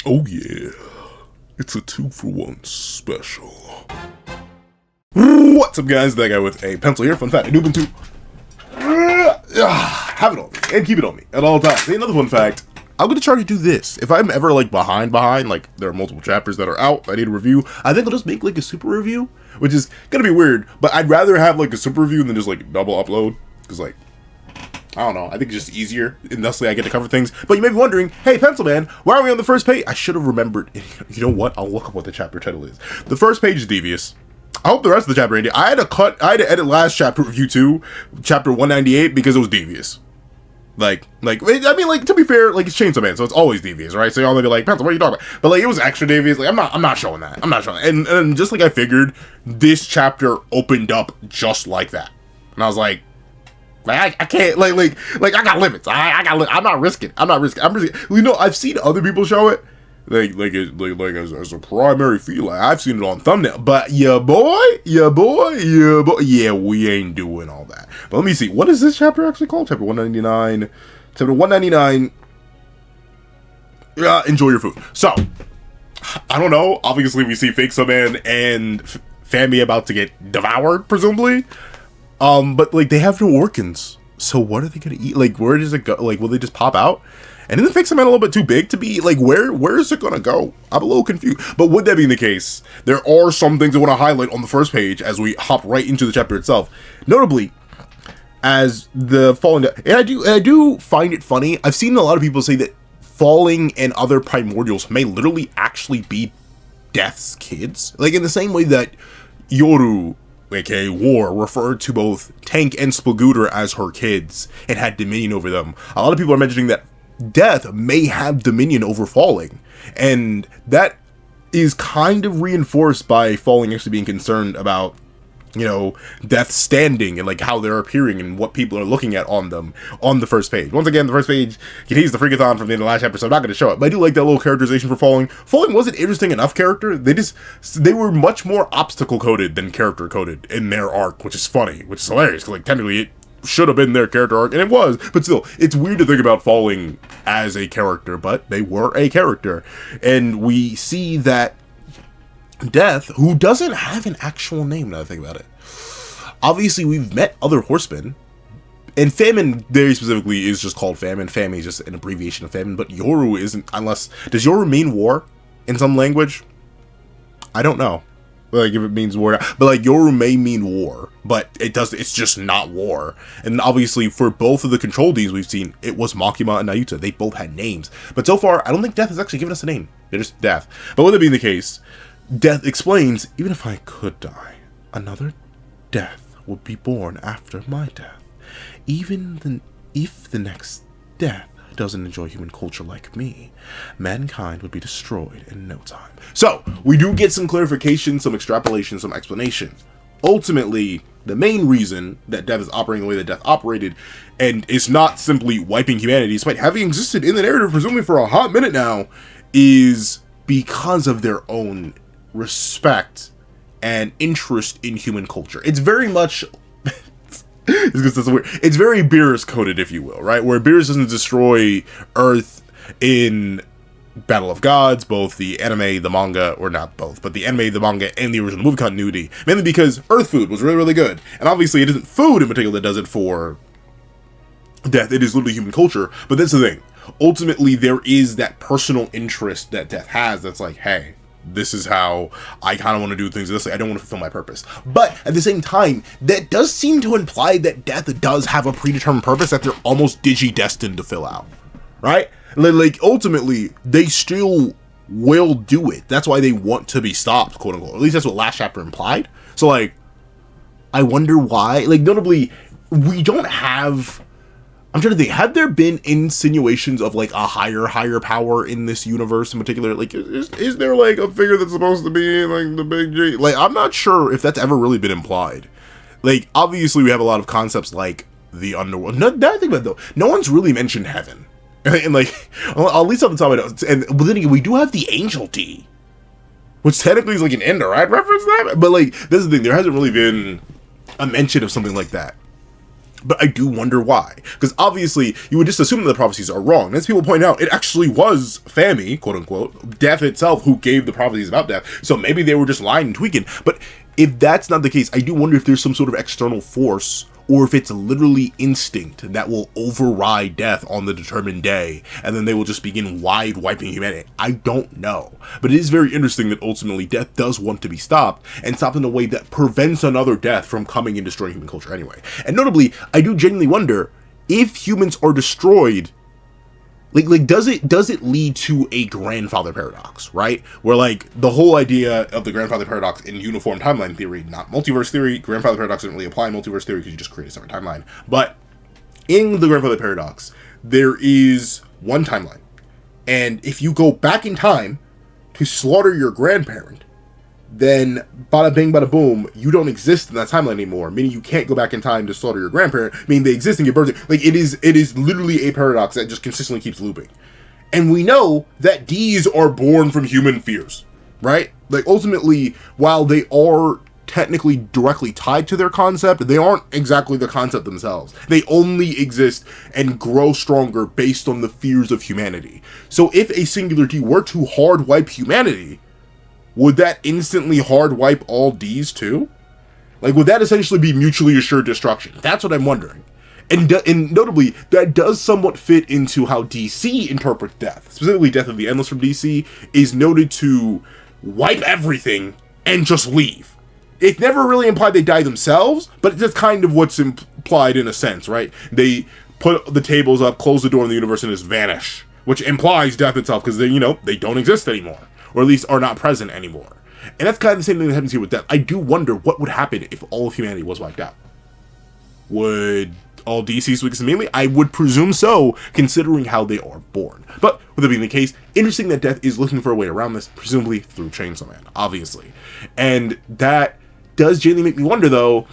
Oh yeah, it's a 2-for-1 special. What's up guys, that guy with a pencil here, fun fact, I do Ubuntu. Have it on me, and keep it on me at all times. Hey, another fun fact, I'm gonna try to do this. If I'm ever like behind, like there are multiple chapters that are out, I need a review, I think I'll just make like a super review, which is gonna be weird, but I'd rather have like a super review than just like double upload, because like, I don't know, I think it's just easier, and thusly I get to cover things. But you may be wondering, hey, Pencil Man, why are we on the first page? I should have remembered. You know what? I'll look up what the chapter title is. The first page is devious. I hope the rest of the chapter ended. I had to edit last chapter review too, chapter 198, because it was devious. I mean, like, to be fair, like, it's Chainsaw Man, so it's always devious, right? So y'all may be like, Pencil, what are you talking about? But, like, it was extra devious. Like, I'm not showing that. I'm not showing that. And just like I figured, this chapter opened up just like that. And I was like, I can't, like, I got limits. I'm not risking. You know, I've seen other people show it, as a primary feel. Like, I've seen it on thumbnail, but yeah, we ain't doing all that. But let me see, what is this chapter actually called? Chapter 199. Chapter 199. Enjoy your food. So, I don't know. Obviously, we see Fake Man and Fami about to get devoured, presumably. But, like, they have no organs. So what are they gonna eat? Like, where does it go? Like, will they just pop out? And isn't Fix Man a little bit too big to be, like, where is it gonna go? I'm a little confused. But with that being the case, there are some things I want to highlight on the first page as we hop right into the chapter itself. Notably, as the falling down, and I do find it funny. I've seen a lot of people say that falling and other primordials may literally actually be Death's kids. Like, in the same way that Yoru, aka War, referred to both Tank and Splagooter as her kids and had dominion over them. A lot of people are mentioning that Death may have dominion over Falling, and that is kind of reinforced by Falling actually being concerned about, you know, Death's standing and like how they're appearing and what people are looking at on them on the first page. Once again, the first page contains the freakathon from the end of the last chapter, so I'm not going to show it, but I do like that little characterization for Falling. Falling was an interesting enough character. They were much more obstacle coded than character coded in their arc, which is funny, which is hilarious, because like technically it should have been their character arc, and it was, but still, it's weird to think about Falling as a character, but they were a character. And we see that Death, who doesn't have an actual name now that I think about it, obviously we've met other horsemen, and Famine very specifically is just called Famine. Fami is just an abbreviation of Famine, but Yoru isn't, unless, does Yoru mean war in some language? I don't know. Like, if it means war, but like Yoru may mean war, but it's just not war. And obviously for both of the control Ds we've seen, it was Makima and Nayuta. They both had names, but so far I don't think Death has actually given us a name. They're just Death. But with it being the case, Death explains, even if I could die, another Death would be born after my death. Even if the next Death doesn't enjoy human culture like me, mankind would be destroyed in no time. So, we do get some clarification, some extrapolation, some explanation. Ultimately, the main reason that Death is operating the way that Death operated, and it's not simply wiping humanity, despite having existed in the narrative presumably for a hot minute now, is because of their own respect and interest in human culture. It's very much it's very Beerus coded, if you will, right? Where Beerus doesn't destroy Earth in Battle of Gods, both the anime, the manga, or not both, but the anime, the manga, and the original movie continuity, mainly because Earth food was really, really good. And obviously it isn't food in particular that does it for Death, it is literally human culture. But that's the thing. Ultimately, there is that personal interest that Death has that's like, hey, this is how I kind of want to do things this way. I don't want to fulfill my purpose. But at the same time, that does seem to imply that Death does have a predetermined purpose that they're almost digi-destined to fill out, right? Like, ultimately, they still will do it. That's why they want to be stopped, quote unquote. At least that's what last chapter implied. So, like, I wonder why. Like, notably, we don't have... I'm trying to think, have there been insinuations of like a higher power in this universe in particular? Like, is there like a figure that's supposed to be like the big G? Like, I'm not sure if that's ever really been implied. Like, obviously we have a lot of concepts like the underworld. Now I think about it though, no one's really mentioned heaven. And like, at least on the top of it, and but then again, we do have the Angel D, which technically is like an indirect reference to that. But like, this is the thing, there hasn't really been a mention of something like that. But I do wonder why. Because obviously, you would just assume that the prophecies are wrong. And as people point out, it actually was Fami, quote unquote, death itself, who gave the prophecies about death. So maybe they were just lying and tweaking. But if that's not the case, I do wonder if there's some sort of external force, or if it's literally instinct that will override death on the determined day, and then they will just begin wiping humanity. I don't know. But it is very interesting that ultimately death does want to be stopped, and stopped in a way that prevents another death from coming and destroying human culture anyway. And notably, I do genuinely wonder, if humans are destroyed, like does it lead to a grandfather paradox, right? Where like the whole idea of the grandfather paradox in uniform timeline theory, not multiverse theory, grandfather paradox doesn't really apply in multiverse theory because you just create a separate timeline. But in the grandfather paradox, there is one timeline. And if you go back in time to slaughter your grandparent, then bada bing bada boom, you don't exist in that timeline anymore, meaning you can't go back in time to slaughter your grandparent, meaning they exist and give birth. Like it is literally a paradox that just consistently keeps looping. And we know that D's are born from human fears, right? Like ultimately, while they are technically directly tied to their concept, they aren't exactly the concept themselves. They only exist and grow stronger based on the fears of humanity. So if a singular D were to hard wipe humanity, would that instantly hard wipe all D's too? Like, would that essentially be mutually assured destruction? That's what I'm wondering. And notably, that does somewhat fit into how DC interprets death. Specifically, Death of the Endless from DC is noted to wipe everything and just leave. It's never really implied they die themselves, but that's kind of what's implied in a sense, right? They put the tables up, close the door in the universe, and just vanish. Which implies death itself, because they don't exist anymore. Or at least are not present anymore. And that's kind of the same thing that happens here with death. I do wonder what would happen if all of humanity was wiped out. Would all DCs weakest immediately? I would presume so, considering how they are born. But with that being the case, interesting that death is looking for a way around this, presumably through Chainsaw Man, obviously. And that does genuinely make me wonder, though,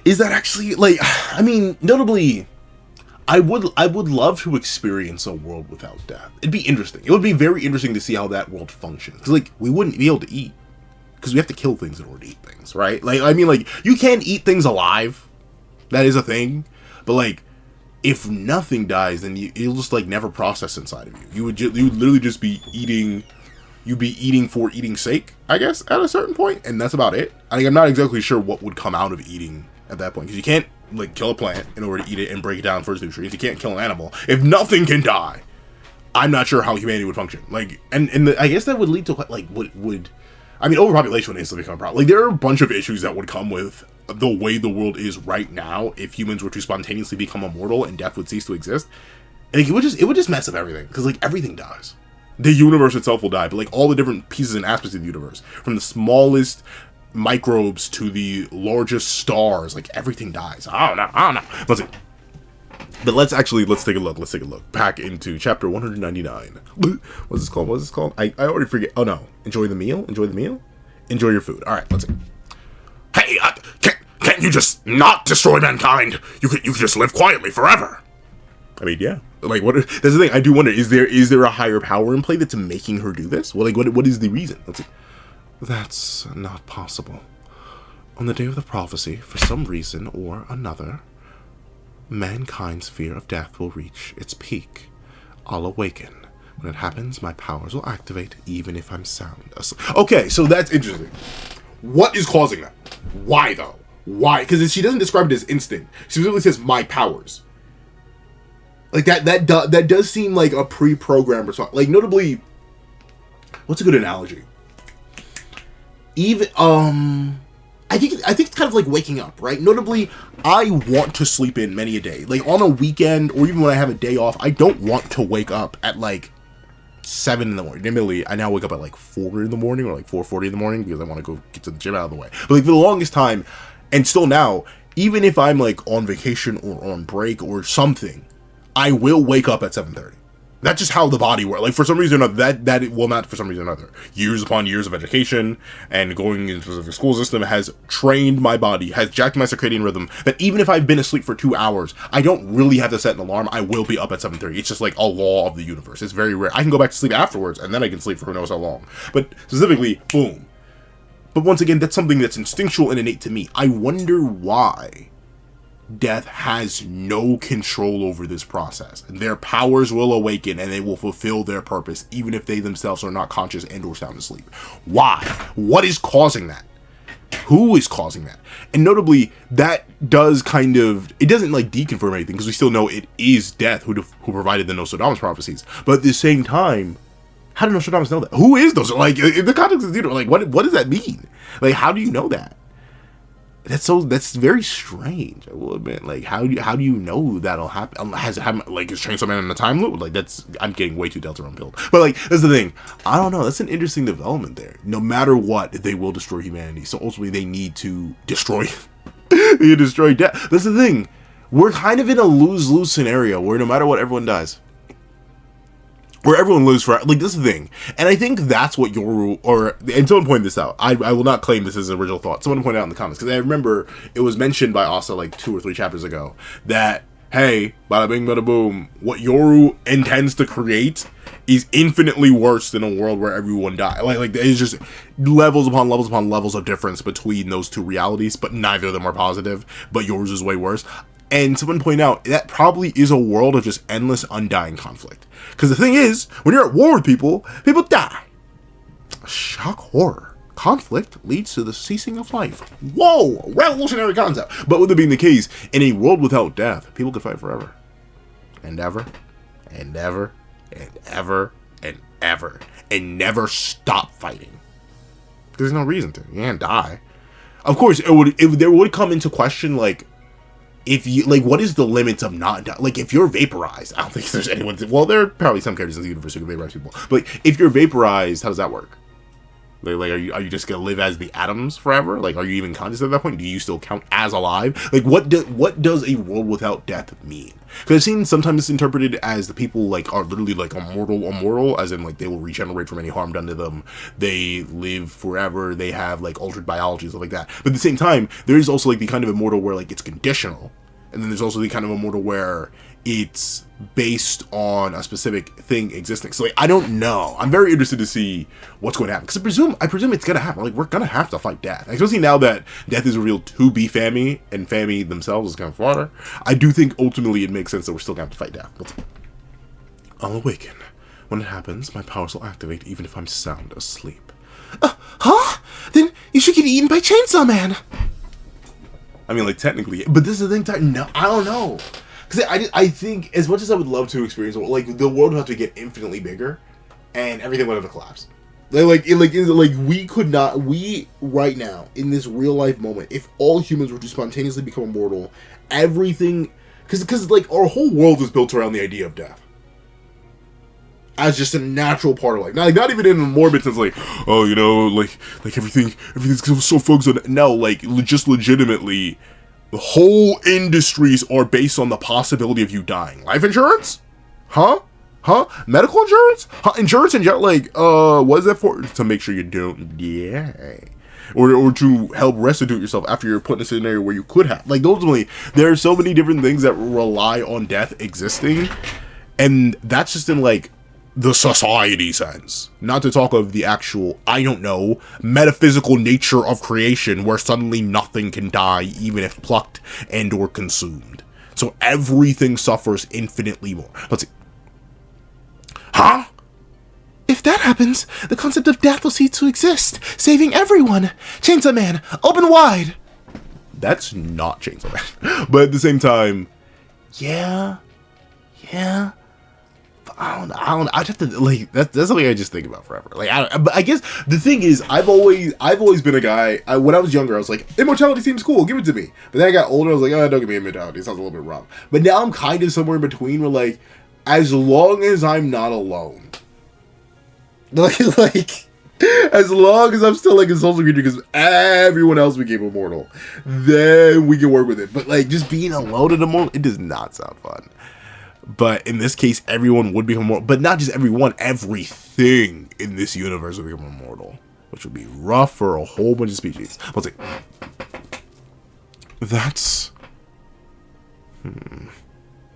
is that actually, like, I mean, notably, I would love to experience a world without death. It'd be interesting. It would be very interesting to see how that world functions. Because, like, we wouldn't be able to eat. Because we have to kill things in order to eat things, right? Like, I mean, like, you can eat things alive. That is a thing. But, like, if nothing dies, then it'll just, like, never process inside of you. You would literally just be eating. You'd be eating for eating's sake, I guess, at a certain point. And that's about it. I'm not exactly sure what would come out of eating at that point. Because you can't, like, kill a plant in order to eat it and break it down for its nutrients. You can't kill an animal. If nothing can die, I'm not sure how humanity would function. Like, I guess that would lead to, like, I mean, overpopulation would instantly become a problem. Like, there are a bunch of issues that would come with the way the world is right now if humans were to spontaneously become immortal and death would cease to exist. And, like, it would just mess up everything. Because, like, everything dies. The universe itself will die, but, like, all the different pieces and aspects of the universe, from the smallest microbes to the largest stars, like, everything dies. I don't know. Let's see. But let's take a look back into chapter 199. What's this called? I already forget. Oh no. Enjoy the meal. Enjoy your food. All right, let's see. Hey, can't you just not destroy mankind? You could just live quietly forever. I mean, yeah. Like, that's the thing. I do wonder, is there a higher power in play that's making her do this? Well, like, what is the reason? Let's see. That's not possible. On the day of the prophecy, for some reason or another, mankind's fear of death will reach its peak. I'll awaken. When it happens, my powers will activate, even if I'm sound asleep. Okay, so that's interesting. What is causing that? Why, though? Why? Because she doesn't describe it as instinct. She literally says, my powers. Like, that does seem like a pre-programmed response. Like, notably, what's a good analogy? Even, I think it's kind of like waking up, right? Notably, I want to sleep in many a day. Like, on a weekend, or even when I have a day off, I don't want to wake up at, like, 7 in the morning. Admittedly, I now wake up at, like, 4 in the morning, or, like, 4:40 in the morning, because I want to go get to the gym out of the way. But, like, for the longest time, and still now, even if I'm, like, on vacation, or on break, or something, I will wake up at 7:30. That's just how the body works. Like, for some reason or another, that it will not, for some reason or another. Years upon years of education and going into a specific school system has trained my body, has jacked my circadian rhythm, that even if I've been asleep for 2 hours, I don't really have to set an alarm. I will be up at 7:30. It's just like a law of the universe. It's very rare. I can go back to sleep afterwards, and then I can sleep for who knows how long. But specifically, boom. But once again, that's something that's instinctual and innate to me. I wonder why death has no control over this process. Their powers will awaken and they will fulfill their purpose, even if they themselves are not conscious and or sound asleep. Why? What is causing that? Who is causing that? And notably, that does kind of, it doesn't like deconfirm anything, because we still know it is death who provided the Nostradamus prophecies. But at the same time, how did Nostradamus know that? Who is those? Like, in the context of the like, what does that mean? Like, how do you know that? That's very strange, I will admit. Like, how do you know that'll happen? Has it happened, like, is Chainsaw Man in a time loop? Like, I'm getting way too Deltarune pilled. But, like, that's the thing. I don't know. That's an interesting development there. No matter what, they will destroy humanity. So, ultimately, they need to destroy, destroy death. That's the thing. We're kind of in a lose-lose scenario where no matter what, everyone dies. Where everyone lives for, like, this is the thing. And I think that's what and someone pointed this out. I will not claim this as an original thought. Someone pointed out in the comments, because I remember it was mentioned by Asa like 2 or 3 chapters ago that, hey, bada bing, bada boom, what Yoru intends to create is infinitely worse than a world where everyone dies. Like it's just levels upon levels upon levels of difference between those two realities, but neither of them are positive, but yours is way worse. And someone pointed out, that probably is a world of just endless, undying conflict. Because the thing is, when you're at war with people, people die. Shock horror. Conflict leads to the ceasing of life. Whoa! Revolutionary concept! But with it being the case, in a world without death, people could fight forever. And ever. And ever. And ever. And ever. And never stop fighting. There's no reason to. You can't die. Of course, there would come into question, like, if you, like, what is the limits of not dying? Like, if you're vaporized, I don't think there's anyone, well, there are probably some characters in the universe who can vaporize people, but like, if you're vaporized, how does that work? Like, are you just gonna live as the atoms forever? Like, are you even conscious at that point? Do you still count as alive? Like, what does a world without death mean? Because I've seen sometimes it's interpreted as the people, like, are literally, like, immortal, as in, like, they will regenerate from any harm done to them. They live forever. They have, like, altered biology and stuff like that. But at the same time, there is also, like, the kind of immortal where, like, it's conditional. And then there's also the kind of immortal where it's based on a specific thing existing. So, like, I don't know. I'm very interested to see what's going to happen. Because I presume it's going to happen. Like, we're going to have to fight death. Especially now that death is revealed to be Fami, and Fami themselves is kind of fodder. I do think ultimately it makes sense that we're still going to have to fight death. I'll awaken. When it happens, my powers will activate even if I'm sound asleep. Huh? Then you should get eaten by Chainsaw Man. I mean, like, technically, but this is the thing, no, I don't know. Because I think, as much as I would love to experience, like, the world would have to get infinitely bigger, and everything would have to collapse. Like, we could not, right now, in this real life moment, if all humans were to spontaneously become immortal, everything, because, like, our whole world is built around the idea of death. As just a natural part of life. Not even in a morbid sense, like, oh, you know, like everything's so focused on. No, like, just legitimately, the whole industries are based on the possibility of you dying. Life insurance? Huh? Medical insurance? Insurance in general, like, what is that for? To make sure you don't die. Or to help restitute yourself after you're put in a scenario where you could have. Like, ultimately, there are so many different things that rely on death existing. And that's just in, like, the society sense. Not to talk of the actual, I don't know, metaphysical nature of creation where suddenly nothing can die even if plucked and or consumed. So everything suffers infinitely more. Let's see. Huh? If that happens, the concept of death will cease to exist, saving everyone. Chainsaw Man, open wide. That's not Chainsaw Man. But at the same time, yeah. I don't know. I'd have to, like, that's something I just think about forever. Like, but I guess the thing is, I've always been a guy, when I was younger, I was like, immortality seems cool, give it to me. But then I got older, I was like, oh, don't give me immortality, it sounds a little bit rough. But now I'm kind of somewhere in between where, like, as long as I'm not alone. Like, as long as I'm still, like, a social creature, because everyone else became immortal, then we can work with it. But, like, just being alone and immortal, it does not sound fun. But in this case, everyone would become immortal. But not just everyone, everything in this universe would become immortal. Which would be rough for a whole bunch of species. Let's see. That's...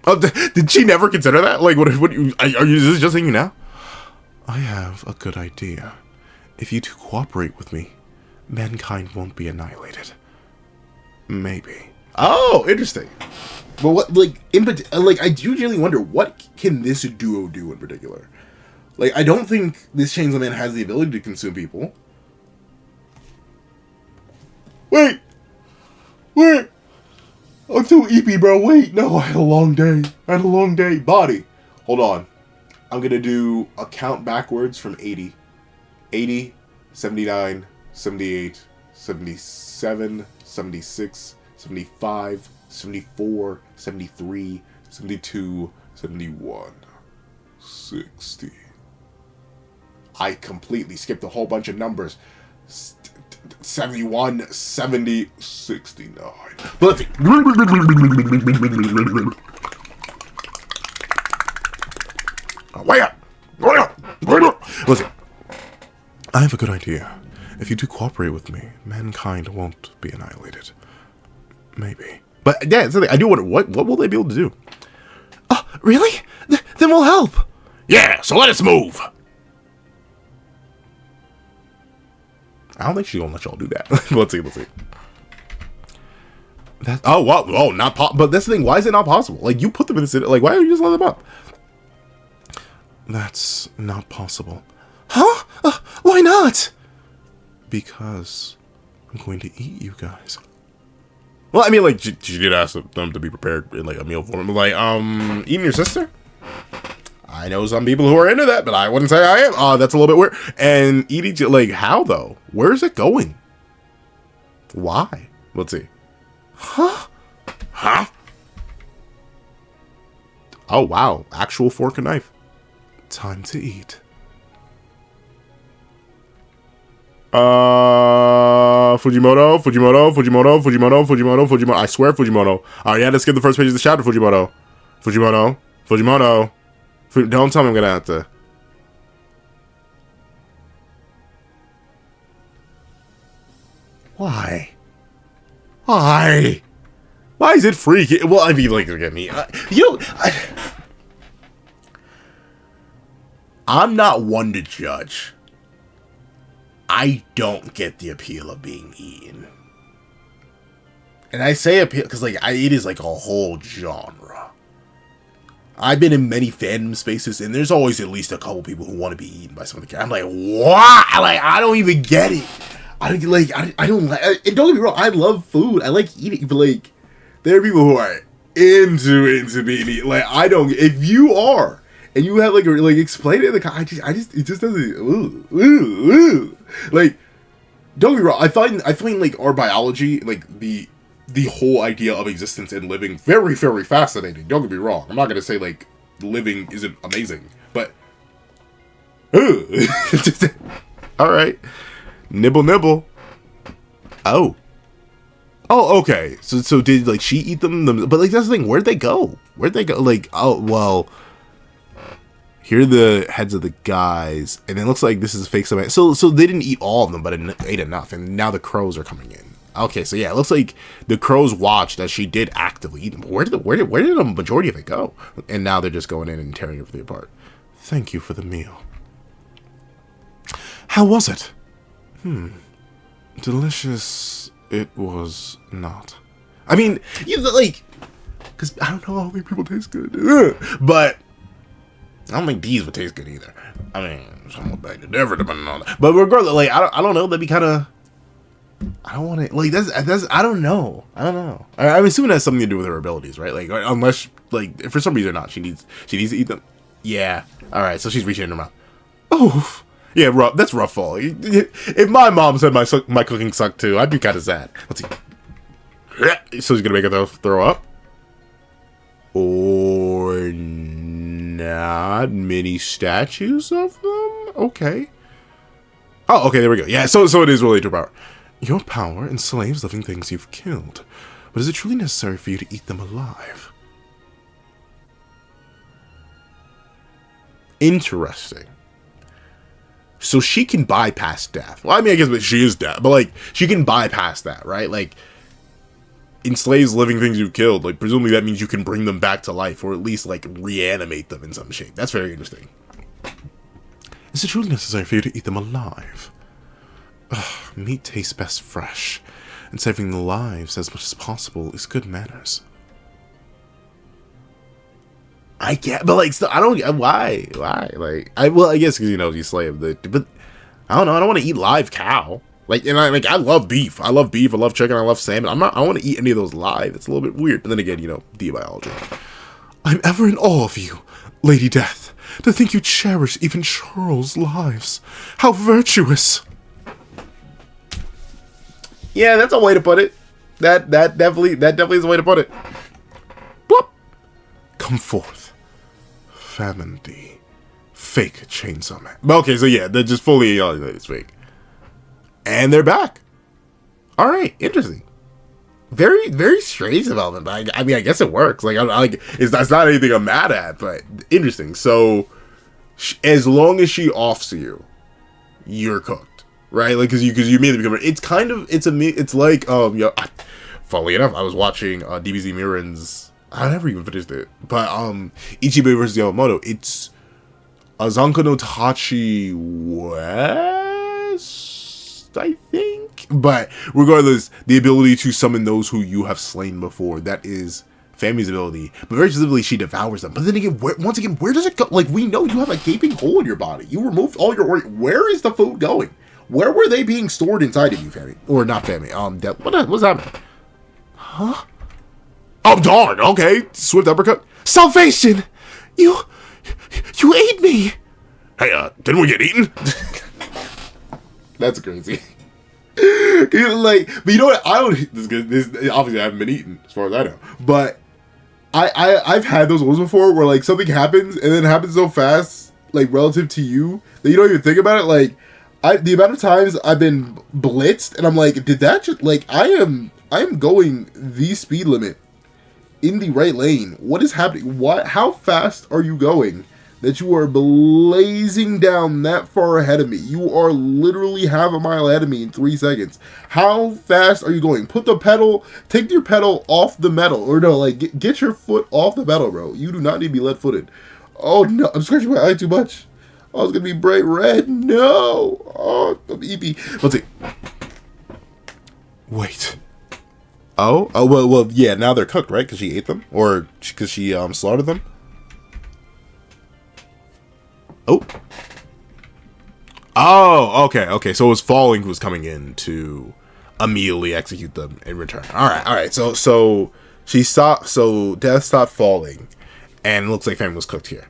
Oh, did she never consider that? Like, what are you just thinking now? I have a good idea. If you two cooperate with me, mankind won't be annihilated. Maybe. Oh, interesting. But what, like, like, I do genuinely wonder, what can this duo do in particular? Like, I don't think this Chainsaw Man has the ability to consume people. Wait! I'm too eepy, bro. Wait, no, I had a long day. Body. Hold on. I'm gonna do a count backwards from 80. 80, 79, 78, 77, 76, 75, 74, 73, 72, 71, 60. I completely skipped a whole bunch of numbers. 71, 70, 69. Let's see. Wait up! Let's see. I have a good idea. If you do cooperate with me, mankind won't be annihilated. Maybe. But yeah, it's the thing. I do wonder, what will they be able to do? Oh, really? Then we'll help. Yeah, so let us move. I don't think she's gonna let y'all do that. Let's see. Oh, well, not but that's the thing. Why is it not possible? Like, you put them in this, like, why don't you just let them up? That's not possible. Huh? Why not? Because I'm going to eat you guys. Well, I mean, like, she did ask them to be prepared in, like, a meal form. Like, eating your sister? I know some people who are into that, but I wouldn't say I am. That's a little bit weird. And eating, like, how, though? Where's it going? Why? Let's see. Huh? Oh, wow. Actual fork and knife. Time to eat. Fujimoto. I swear Fujimoto. Yeah, let's skip the first page of the chapter, Fujimoto. Don't tell me I'm gonna have to. Why? Why is it freaky? Well, I mean, like, look at me. I'm not one to judge. I don't get the appeal of being eaten. And I say appeal because, like, it is like a whole genre. I've been in many fandom spaces, and there's always at least a couple people who want to be eaten by some of the characters. I'm like, why? Like, I don't even get it. I don't like. Don't get me wrong. I love food. I like eating, but like, there are people who are into being eaten. Like, I don't. If you are, and you have like explain it in the it just doesn't. Like, don't get me wrong. I find like our biology, like the whole idea of existence and living, very, very fascinating. Don't get me wrong. I'm not gonna say like living isn't amazing, but all right. Nibble. Oh, okay. So did, like, she eat them? But, like, that's the thing. Where'd they go? Like, oh, well, here are the heads of the guys, and it looks like this is fake stuff. So they didn't eat all of them, but ate enough, and now the crows are coming in. Okay, so yeah, it looks like the crows watched that she did actively eat them. Where did the majority of it go? And now they're just going in and tearing everything apart. Thank you for the meal. How was it? Delicious it was not. I mean, like, because I don't know how many people taste good. But I don't think these would taste good either. I mean, someone back to different depending on that. But regardless, like, I don't know, that'd be kind of, I don't want to, like, that's, I don't know. I'm assuming that's something to do with her abilities, right? Like, unless, like, for some reason or not, she needs to eat them. Yeah. All right, so she's reaching in her mouth. Oof. Yeah, rough. That's rough fall. If my mom said my cooking sucked too, I'd be kind of sad. Let's see. So he's gonna make her throw up, or not? Mini statues of them. Okay. Oh, okay. There we go. Yeah. So it is related to power. Your power enslaves living things you've killed, but is it truly necessary for you to eat them alive? Interesting. So she can bypass death. Well, I mean, I guess she is death, but, like, she can bypass that, right? Like, enslaves living things you killed. Like, presumably that means you can bring them back to life, or at least, like, reanimate them in some shape. That's very interesting. Is it truly necessary for you to eat them alive? Ugh, meat tastes best fresh. and saving the lives as much as possible is good manners. I can't, but like, still, I don't get why, like, I guess because, you know, you slay the, but I don't know, I don't want to eat live cow, like, and I love beef, I love chicken, I love salmon, I don't want to eat any of those live, it's a little bit weird, but then again, you know, biology. I'm ever in awe of you, Lady Death, to think you cherish even Charles' lives, how virtuous. Yeah, that's a way to put it, that definitely is a way to put it. Bloop. Come forth. Famine D. Fake Chainsaw Man. Okay, so yeah, they're just fully it's fake. And they're back. Alright, interesting. Very, very strange development, but I mean, I guess it works. Like, it's not anything I'm mad at, but interesting. So, as long as she offs you, you're cooked, right? Like, because you immediately become. It's like funnily enough, I was watching DBZ Miran's. I never even finished it, but Ichibe versus Yamamoto. It's Azanka no Tachi West, I think. But regardless, the ability to summon those who you have slain before, that is Fami's ability. But very specifically, she devours them. But then again, once again, where does it go? Like, we know you have a gaping hole in your body. You removed all your organs. Where is the food going? Where were they being stored inside of you, Fami? Or not Fami? What's happening? Huh? Oh, darn, okay. Swift uppercut. Salvation! You ate me! Hey, didn't we get eaten? That's crazy. Like, but you know what? I don't. This obviously I haven't been eaten, as far as I know. But I've had those ones before where like something happens and then it happens so fast, like relative to you, that you don't even think about it. Like, the amount of times I've been blitzed and I'm like, did that just like I am going the speed limit in the right lane. What is happening? How fast are you going that you are blazing down that far ahead of me? You are literally half a mile ahead of me in 3 seconds. How fast are you going? Take your pedal off the metal. Or no, like, get your foot off the metal, bro. You do not need to be lead-footed. Oh, no. I'm scratching my eye too much. Oh, it's going to be bright red. No. Oh, I'm EP. Let's see. Wait. Oh, well, yeah, now they're cooked, right? Because she ate them? Or because she slaughtered them? Oh, okay. So it was Falling who was coming in to immediately execute them in return. Alright. So she stopped, so Death stopped falling, and it looks like Fami was cooked here.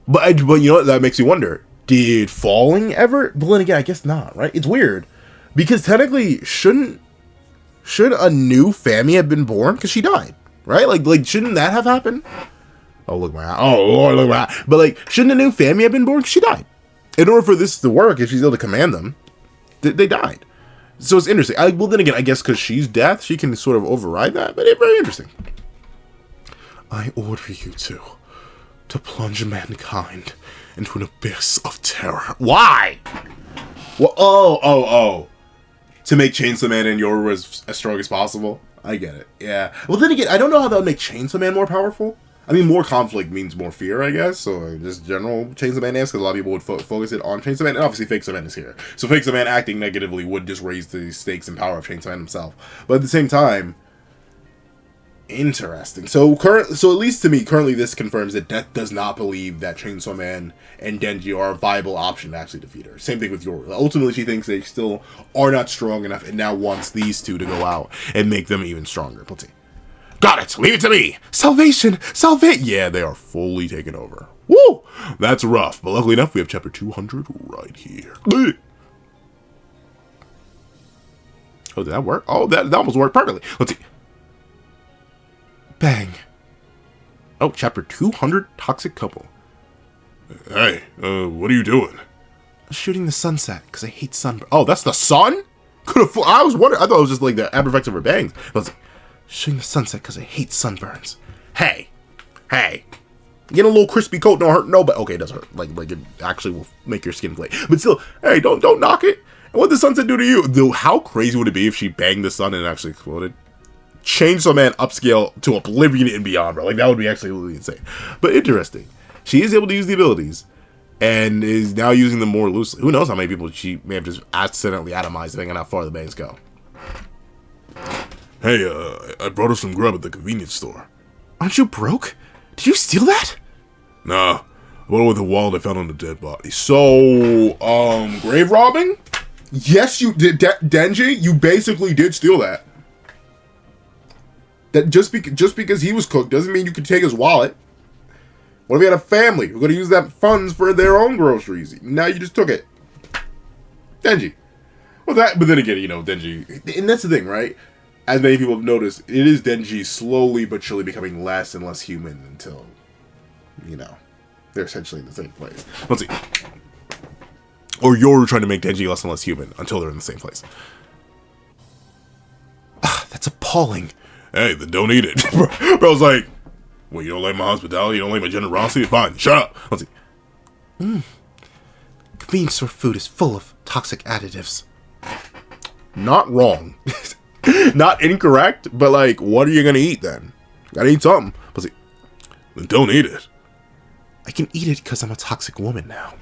But you know what? That makes me wonder. Did Falling ever? But then again, I guess not, right? It's weird. Because technically, should a new Fami have been born? Because she died, right? Like shouldn't that have happened? Oh, look my eye. Oh, Lord, look my eye. But, like, shouldn't a new Fami have been born? Because she died. In order for this to work, if she's able to command them, they died. So it's interesting. Well, then again, I guess because she's Death, she can sort of override that. But it's very interesting. I order you to plunge mankind into an abyss of terror. Why? Well, oh. To make Chainsaw Man and Yoru as strong as possible? I get it. Yeah. Well, then again, I don't know how that would make Chainsaw Man more powerful. I mean, more conflict means more fear, I guess. So, just general Chainsaw Man is, because a lot of people would focus it on Chainsaw Man. And obviously, Fake Man is here. So, Fake Man acting negatively would just raise the stakes and power of Chainsaw Man himself. But at the same time, interesting. So, at least to me, currently this confirms that Death does not believe that Chainsaw Man and Denji are a viable option to actually defeat her. Same thing with Yoru. Ultimately, she thinks they still are not strong enough and now wants these two to go out and make them even stronger. Let's see. Got it! Leave it to me! Salvation! Yeah, they are fully taken over. Woo! That's rough, but luckily enough, we have chapter 200 right here. Oh, did that work? Oh, that almost worked perfectly. Let's see. Bang. Oh, chapter 200, Toxic Couple. Hey, what are you doing? Shooting the sunset, because I hate sunburn. Oh, that's the sun? I was wondering, I thought it was just like the abrifex of her bangs. Let's see. Shooting the sunset because I hate sunburns. Hey. Get a little crispy coat, don't hurt nobody. Okay, it does hurt. Like it actually will make your skin flake. But still, hey, don't knock it. And what did the sunset do to you? Though, how crazy would it be if she banged the sun and it actually exploded? Chainsaw Man upscale to oblivion and beyond, bro. Like, that would be actually really insane. But interesting. She is able to use the abilities and is now using them more loosely. Who knows how many people she may have just accidentally atomized depending on how far the bangs go. Hey, I brought us some grub at the convenience store. Aren't you broke? Did you steal that? Nah, I bought it with a wallet I found on the dead body. So, grave robbing? Yes, you did, Denji. You basically did steal that. That just because he was cooked doesn't mean you can take his wallet. What if he had a family who could have used that funds for their own groceries? Now you just took it, Denji. Well, but then again, you know, Denji, and that's the thing, right? As many people have noticed, it is Denji slowly but surely becoming less and less human until, you know, they're essentially in the same place. Let's see. Or you're trying to make Denji less and less human until they're in the same place. That's appalling. Hey, then don't eat it. Bro's like, well, you don't like my hospitality, you don't like my generosity? Fine, shut up. Let's see. Convenience store food is full of toxic additives. Not wrong. Not incorrect, but like, what are you gonna eat then? Gotta eat something. Let's see. Then don't eat it. I can eat it because I'm a toxic woman now.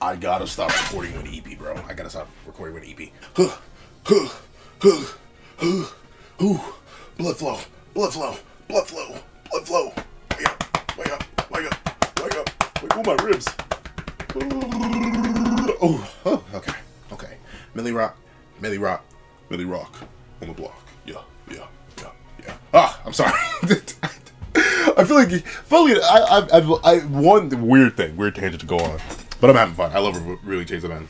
I gotta stop recording with EP, bro. I gotta stop recording with EP. Blood flow, blood flow, blood flow, blood flow. Wake up, wake up, wake up, wake up. Wake up, my ribs. Oh, okay. Millie rock on the block. Yeah. I'm sorry. I feel like, I've one weird tangent to go on. But I'm having fun. I love really chasing men.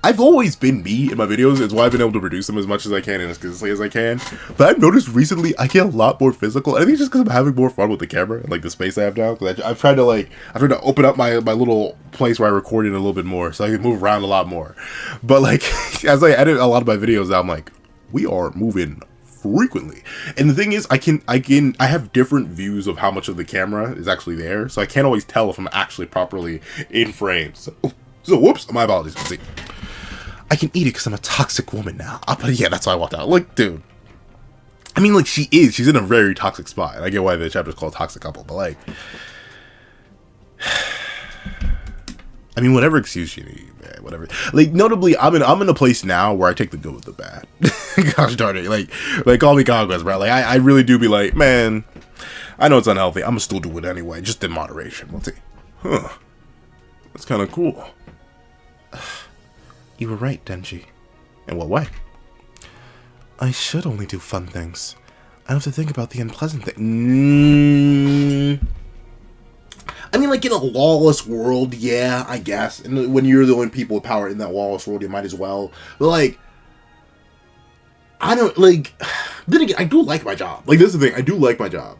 I've always been me in my videos. It's why I've been able to produce them as much as I can and as consistently as I can. But I've noticed recently I get a lot more physical. I think it's just because I'm having more fun with the camera and like the space I have now. Because I've tried to open up my little place where I record it a little bit more so I can move around a lot more. But like as I edit a lot of my videos now, I'm like, we are moving frequently. And the thing is, I have different views of how much of the camera is actually there, so I can't always tell if I'm actually properly in frame. So whoops, my apologies. Let's see. I can eat it because I'm a toxic woman now. But yeah, that's why I walked out. Like, dude. I mean, like, she's in a very toxic spot. And I get why the chapter's called Toxic Couple, but like, I mean, whatever excuse you need, man, whatever. Like, notably, I'm in a place now where I take the good with the bad. Gosh darn it, like call me conquest, bro. Like, I really do be like, man, I know it's unhealthy. I'm gonna still do it anyway, just in moderation. Let's see. That's kind of cool. You were right, Denji. In what way? I should only do fun things. I don't have to think about the unpleasant thing. I mean, like, in a lawless world, yeah, I guess. And when you're the only people with power in that lawless world, you might as well. But, like, I don't, like, then again, I do like my job. Like, this is the thing, I do like my job.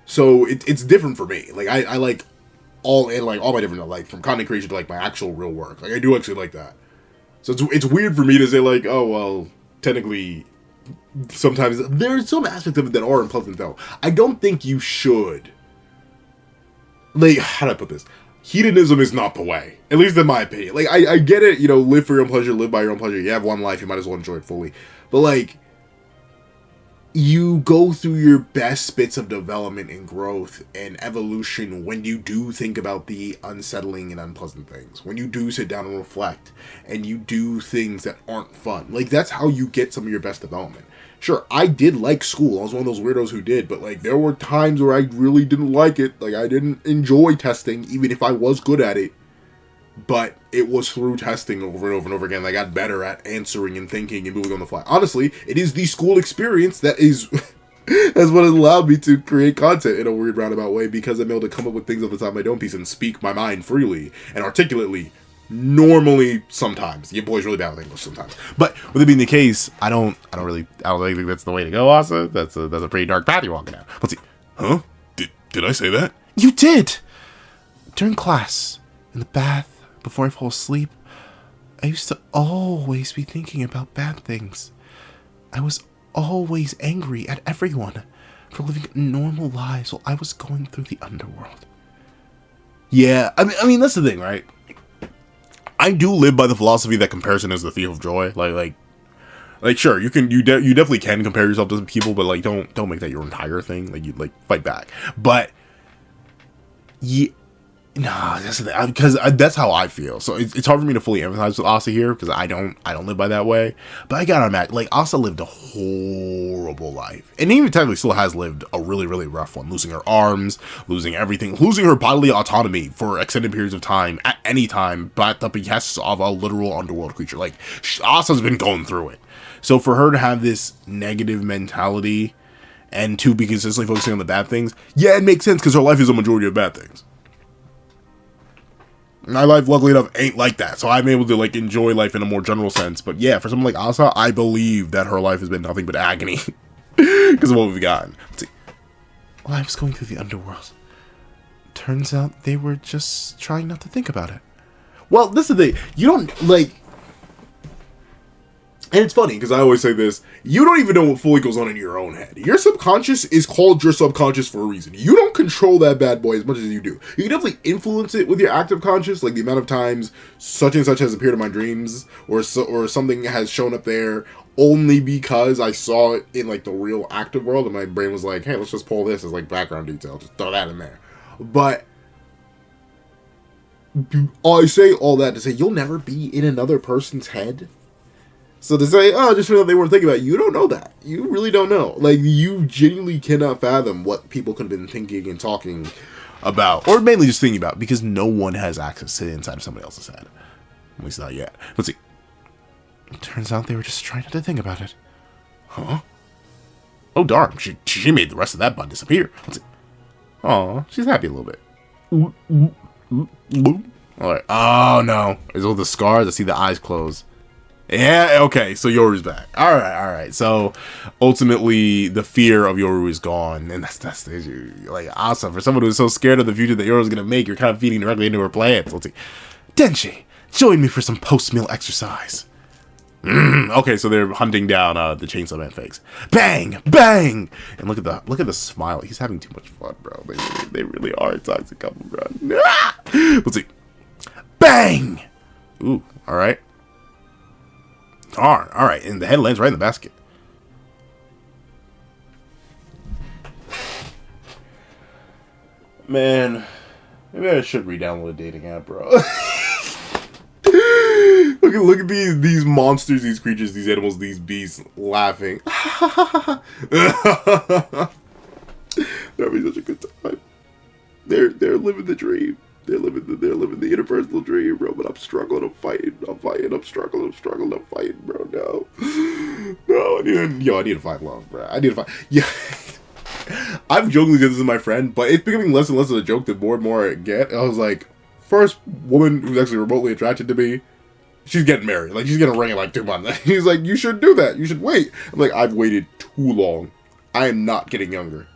So, it's different for me. Like, I like all my different, like, from content creation to, like, my actual real work. Like, I do actually like that. So, it's weird for me to say, like, oh, well, technically, sometimes, there's some aspects of it that are unpleasant, though. I don't think you should. Like, how do I put this? Hedonism is not the way. At least in my opinion. Like, I get it, you know, live for your own pleasure, live by your own pleasure. You have one life, you might as well enjoy it fully. But, like, you go through your best bits of development and growth and evolution when you do think about the unsettling and unpleasant things. When you do sit down and reflect, and you do things that aren't fun. Like, that's how you get some of your best development. Sure, I did like school. I was one of those weirdos who did, but, like, there were times where I really didn't like it. Like, I didn't enjoy testing, even if I was good at it. But it was through testing over and over and over again that I got better at answering and thinking and moving on the fly. Honestly, it is the school experience that is... that's what has allowed me to create content in a weird roundabout way, because I'm able to come up with things off the top of my dome piece and speak my mind freely and articulately. Normally, sometimes. Your boy's really bad with English sometimes. But with it being the case, I don't really think that's the way to go, Asa. That's a pretty dark path you're walking down. Let's see. Huh? Did I say that? You did! During class, in the bath, before I fall asleep, I used to always be thinking about bad things. I was always angry at everyone for living normal lives while I was going through the underworld. Yeah, I mean that's the thing, right? I do live by the philosophy that comparison is the thief of joy. Like sure, you definitely can compare yourself to people, but like don't make that your entire thing. Like you like fight back. But yeah, nah, that's the thing, because that's how I feel. So it's hard for me to fully empathize with Asa here because I don't live by that way. But I gotta imagine, like Asa lived a horrible life, and even technically still has lived a really really rough one, losing her arms, losing everything, losing her bodily autonomy for extended periods of time at any time, but the behests of a literal underworld creature. Like Asa's been going through it. So for her to have this negative mentality and to be consistently focusing on the bad things, yeah, it makes sense because her life is a majority of bad things. My life, luckily enough, ain't like that, so I'm able to like enjoy life in a more general sense. But yeah, for someone like Asa, I believe that her life has been nothing but agony because of what we've gotten. Let's see. While I was going through the underworld, turns out they were just trying not to think about it. Well, this is the thing. You don't like. And it's funny, because I always say this, you don't even know what fully goes on in your own head. Your subconscious is called your subconscious for a reason. You don't control that bad boy as much as you do. You can definitely influence it with your active conscious, like the amount of times such and such has appeared in my dreams, or something has shown up there only because I saw it in like the real active world, and my brain was like, hey, let's just pull this as like background detail, just throw that in there. But I say all that to say, you'll never be in another person's head. So to say, oh, just so they weren't thinking about it, you don't know that. You really don't know. Like, you genuinely cannot fathom what people could have been thinking and talking about. Or mainly just thinking about, because no one has access to the inside of somebody else's head. At least not yet. Let's see. It turns out they were just trying not to think about it. Huh? Oh, darn. She made the rest of that bun disappear. Let's see. Aw, she's happy a little bit. Alright. Oh, no. Is all the scars? I see the eyes close. Yeah, okay, so Yoru's back. Alright. So, ultimately, the fear of Yoru is gone, and that's the issue. Like, awesome. For someone who's so scared of the future that Yoru's gonna make, you're kind of feeding directly into her plans. Let's see. Denji, join me for some post-meal exercise. Okay, so they're hunting down the Chainsaw Man fakes. Bang! Bang! And look at the smile. He's having too much fun, bro. They really are a toxic couple, bro. Let's see. Bang! Ooh, alright. Darn, alright, and the head lands right in the basket. Man, maybe I should re-download a dating app, bro. look at these monsters, these creatures, these animals, these beasts laughing. They're having such a good time. They're living the dream. They're living the interpersonal dream, bro. But I'm struggling. I'm fighting. I'm struggling. I'm fighting, bro. No, I need to find love, bro. I need to find. Yeah, I've jokingly said this is my friend, but it's becoming less and less of a joke the more and more I get. I was like, first woman who's actually remotely attracted to me, she's getting married. Like, she's gonna ring in like 2 months. He's like, you should do that. You should wait. I'm like, I've waited too long. I am not getting younger.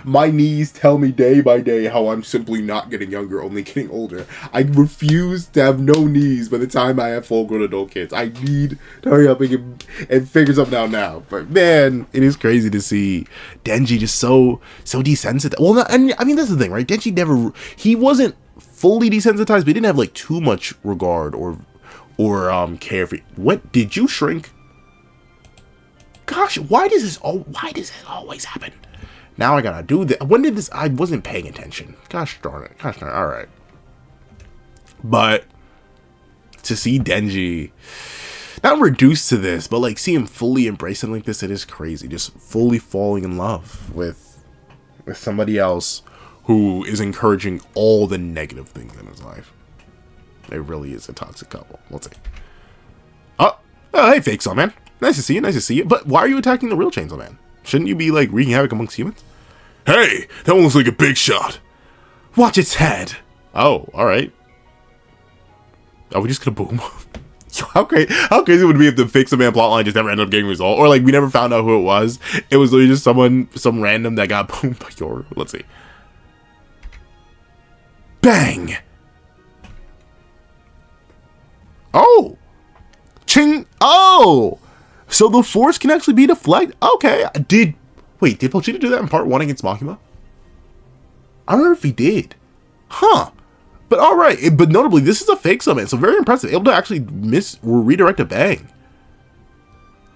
My knees tell me day by day how I'm simply not getting younger, only getting older. I refuse to have no knees by the time I have full-grown adult kids. I need to hurry up and figure something out now. But man, it is crazy to see Denji just so desensitized. Well, and I mean that's the thing, right? Denji he wasn't fully desensitized, but he didn't have like too much regard or care for. What did you shrink? Gosh, why does this always happen? Now I gotta do this. When did this? I wasn't paying attention. Gosh darn it. All right. But to see Denji not reduced to this, but like see him fully embrace something like this, it is crazy. Just fully falling in love with somebody else who is encouraging all the negative things in his life. It really is a toxic couple. Let's see. Oh, hey, fake saw man. Nice to see you. But why are you attacking the real Chainsaw Man? Shouldn't you be, like, wreaking havoc amongst humans? Hey, that one looks like a big shot. Watch its head. Oh, alright. Are we just gonna boom? How crazy would it be if the Fix a Man plotline just never ended up getting resolved? Or, like, we never found out who it was. It was literally just some random that got boomed by Yoru. Let's see. Bang! Oh! Ching. Oh, so the force can actually be deflected. Okay, did Pochita do that in part 1 against Makima? I don't know if he did. Huh. But all right. But notably, this is a fake summon, so very impressive. Able to actually redirect a bang.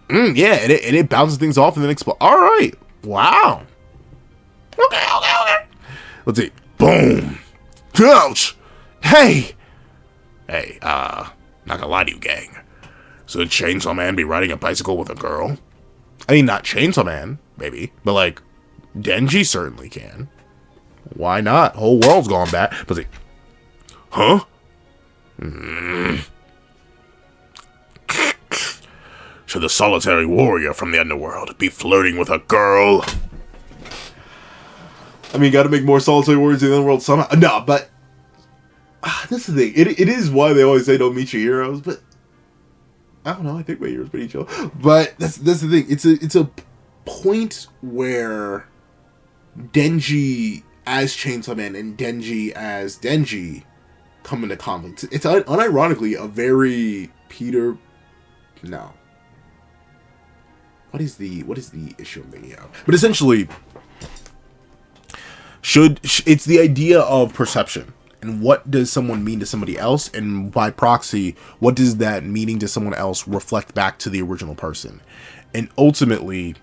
Yeah, and it bounces things off and then explodes. All right. Wow. Okay. Let's see. Boom. Ouch. Hey, not gonna lie to you, gang. So Chainsaw Man be riding a bicycle with a girl? I mean, not Chainsaw Man, maybe, but like, Denji certainly can. Why not? Whole world's gone bad. But see, huh? Should the solitary warrior from the underworld be flirting with a girl? I mean, gotta make more solitary warriors in the underworld somehow. No, but that's the thing. It is why they always say don't meet your heroes, but I don't know. I think my heroes pretty chill. But that's the thing. It's a point where Denji as Chainsaw Man and Denji as Denji come into conflict. It's unironically a very Peter. No. What is the issue I'm thinking of? But essentially, it's the idea of perception. And what does someone mean to somebody else? And by proxy, what does that meaning to someone else reflect back to the original person? And ultimately,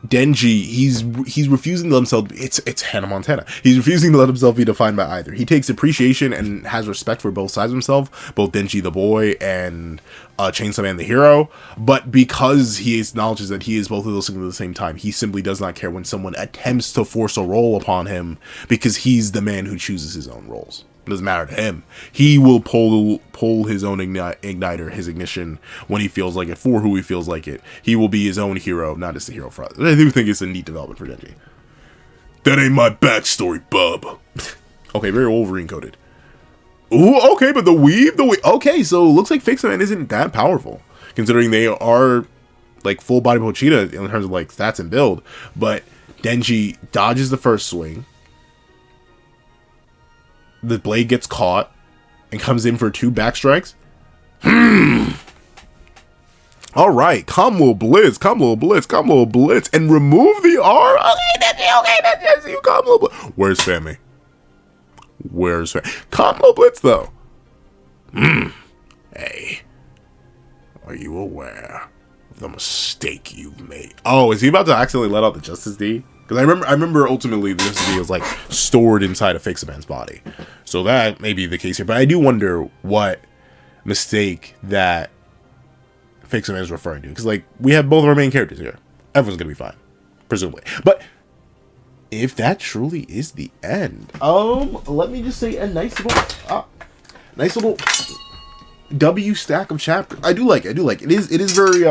Denji, he's refusing to let himself. It's Hannah Montana. He's refusing to let himself be defined by either. He takes appreciation and has respect for both sides of himself, both Denji the boy and Chainsaw Man the hero. But because he acknowledges that he is both of those things at the same time, he simply does not care when someone attempts to force a role upon him, because he's the man who chooses his own roles. It doesn't matter to him. He will pull his own igniter, his ignition, when he feels like it, for who he feels like it. He will be his own hero, not just the hero for others. I do think it's a neat development for Denji. That ain't my backstory, bub. Okay, very Wolverine coded. Ooh, okay, but the weave. Okay, so it looks like Fix Man isn't that powerful, considering they are like full body Pochita in terms of like stats and build. But Denji dodges the first swing. The blade gets caught and comes in for 2 back strikes. Alright, combo blitz, and remove the R. Okay, Denji, you combo blitz. Where's Fami? Combo blitz, though. Hey, are you aware of the mistake you've made? Oh, is he about to accidentally let out the Justice D? Because I remember ultimately the Justice D was like stored inside of Fix Man's body. So that may be the case here. But I do wonder what mistake that Fix Man is referring to. Because like we have both of our main characters here. Everyone's gonna be fine. Presumably. But if that truly is the end, let me just say a nice little W stack of chapters. I do like it. It is very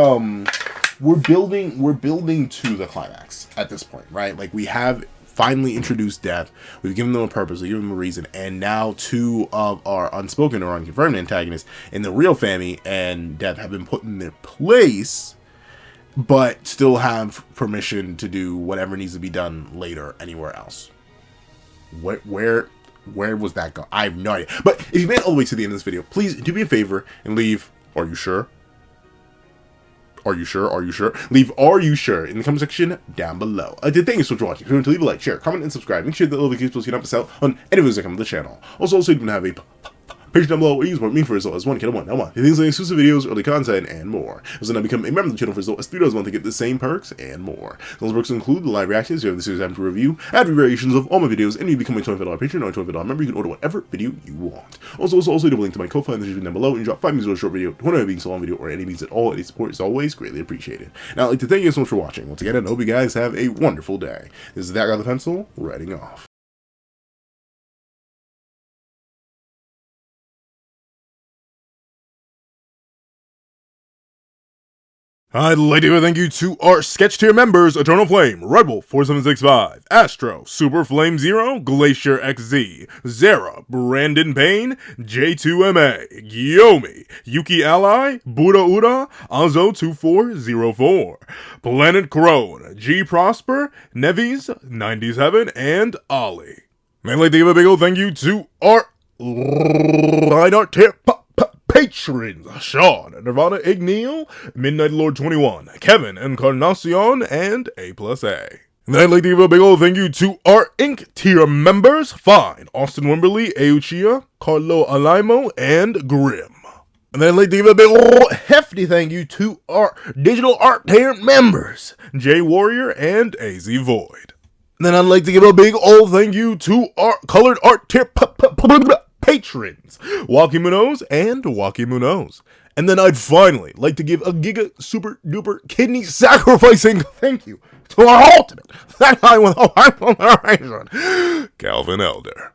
we're building to the climax at this point, right? Like we have finally introduced Death. We've given them a purpose, we've given them a reason, and now 2 of our unspoken or unconfirmed antagonists in the real Fami and Death have been put in their place, but still have permission to do whatever needs to be done later anywhere else. Where was that go? I have no idea. But if you made it all the way to the end of this video, please do me a favor and leave, are you sure? Are you sure? Leave "are you sure" in the comment section down below. Thank you so much for watching. Remember to leave a like, share, comment, and subscribe. Make sure that little videos so you don't miss out on any videos that come to the channel. Also, you can have a page down below where you can support me for as low as $1 things like exclusive videos, early content, and more. Also, now become a member of the channel for as low as $3 a month to get the same perks and more. Those perks include the live reactions, you have the series time to review, ad variations of all my videos, and you become a $25 Patreon or a $25 member, you can order whatever video you want. Also, the link to my Ko-Fi in the description down below, and you drop 5 minutes or a short video, 20 being so long video, or any means at all. Any support is always greatly appreciated. Now, I'd like to thank you so much for watching. Once again, I hope you guys have a wonderful day. This is That Guy with the Pencil, writing off. I'd like to give a thank you to our sketch tier members: Eternal Flame, Red Wolf 4765, Astro, Super Flame Zero, Glacier XZ, Zara, Brandon Payne, J2MA, Yomi, Yuki Ally, Buddha Uda, Azo 2404, Planet Crone, G Prosper, Nevis 97, and Ali. I'd like to give a big old thank you to our line art tier patrons, Sean, Nirvana Igneel, Midnight Lord 21, Kevin, Encarnacion, and A plus A. And then I'd like to give a big old thank you to our Inc. tier members, Fine, Austin Wimberly, Euchia, Carlo Alaimo, and Grim. And then I'd like to give a big old hefty thank you to our digital art tier members, Jay Warrior and AZ Void. And then I'd like to give a big old thank you to our colored art tier patrons, Joaquin Munoz and Joaquin Munoz. And then I'd finally like to give a giga super duper kidney sacrificing thank you to our ultimate, that guy with a heart on the horizon, Calvin Elder.